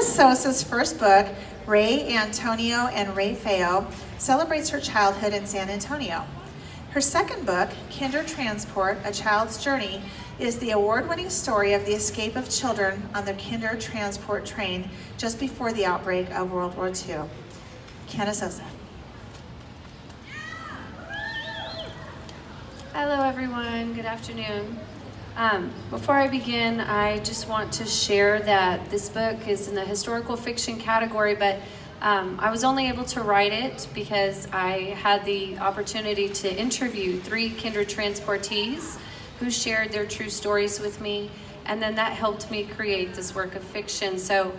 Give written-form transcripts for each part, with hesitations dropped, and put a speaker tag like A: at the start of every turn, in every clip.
A: Sosa's first book, Ray Antonio and Ray Feo, celebrates her childhood in San Antonio. Her second book, Kindertransport, A Child's Journey, is the award-winning story of the escape of children on the Kindertransport train just before the outbreak of World War II. Kena Sosa.
B: Hello everyone, good afternoon. Before I begin, I just want to share that this book is in the historical fiction category, but I was only able to write it because I had the opportunity to interview 3 Kindertransportees who shared their true stories with me, and then that helped me create this work of fiction. So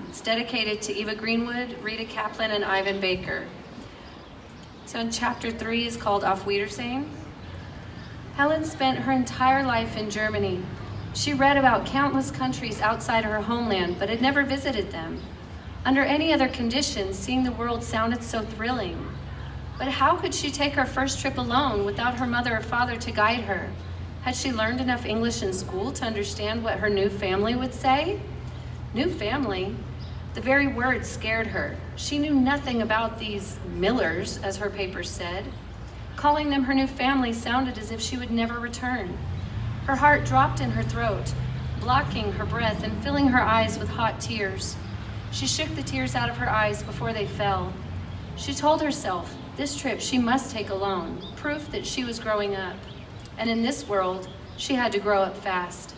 B: it's dedicated to Eva Greenwood, Rita Kaplan, and Ivan Baker. So in chapter 3 is called Auf Wiedersehen. Helen spent her entire life in Germany. She read about countless countries outside her homeland, but had never visited them. Under any other conditions, seeing the world sounded so thrilling. But how could she take her first trip alone without her mother or father to guide her? Had she learned enough English in school to understand what her new family would say? New family? The very word scared her. She knew nothing about these Millers, as her papers said. Calling them her new family sounded as if she would never return. Her heart dropped in her throat, blocking her breath and filling her eyes with hot tears. She shook the tears out of her eyes before they fell. She told herself this trip she must take alone, proof that she was growing up. And in this world, she had to grow up fast.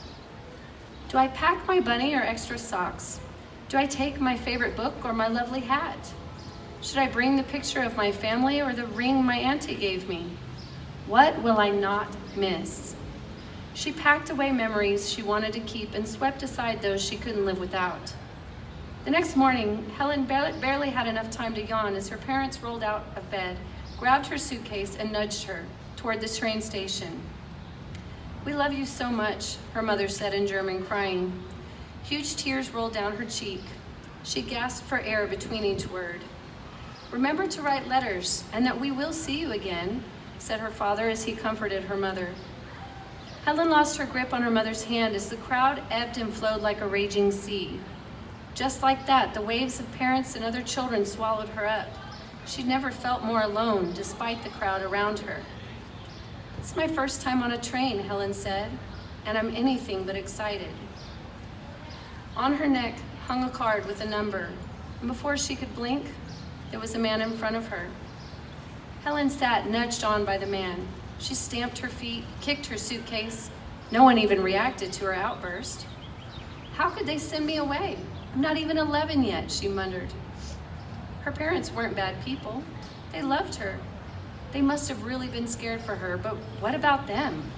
B: Do I pack my bunny or extra socks? Do I take my favorite book or my lovely hat? Should I bring the picture of my family or the ring my auntie gave me? What will I not miss? She packed away memories she wanted to keep and swept aside those she couldn't live without. The next morning, Helen barely had enough time to yawn as her parents rolled out of bed, grabbed her suitcase, and nudged her toward the train station. "We love you so much," her mother said in German, crying. Huge tears rolled down her cheek. She gasped for air between each word. "Remember to write letters, and that we will see you again," said her father as he comforted her mother. Helen lost her grip on her mother's hand as the crowd ebbed and flowed like a raging sea. Just like that, the waves of parents and other children swallowed her up. She'd never felt more alone, despite the crowd around her. "It's my first time on a train," Helen said, "and I'm anything but excited." On her neck hung a card with a number, and before she could blink, there was a man in front of her. Helen sat nudged on by the man. She stamped her feet, kicked her suitcase. No one even reacted to her outburst. "How could they send me away? I'm not even 11 yet," she muttered. Her parents weren't bad people. They loved her. They must have really been scared for her, but what about them?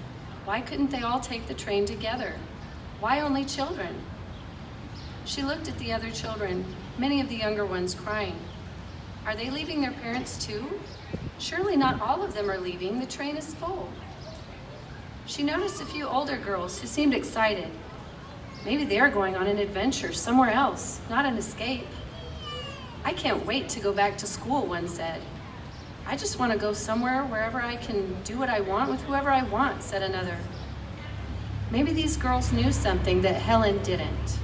B: Why couldn't they all take the train together? Why only children? She looked at the other children, many of the younger ones crying. Are they leaving their parents too? Surely not all of them are leaving. The train is full. She noticed a few older girls who seemed excited. Maybe they're going on an adventure somewhere else, not an escape. "I can't wait to go back to school," one said. "I just want to go somewhere wherever I can do what I want with whoever I want," said another. Maybe these girls knew something that Helen didn't.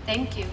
B: Thank you.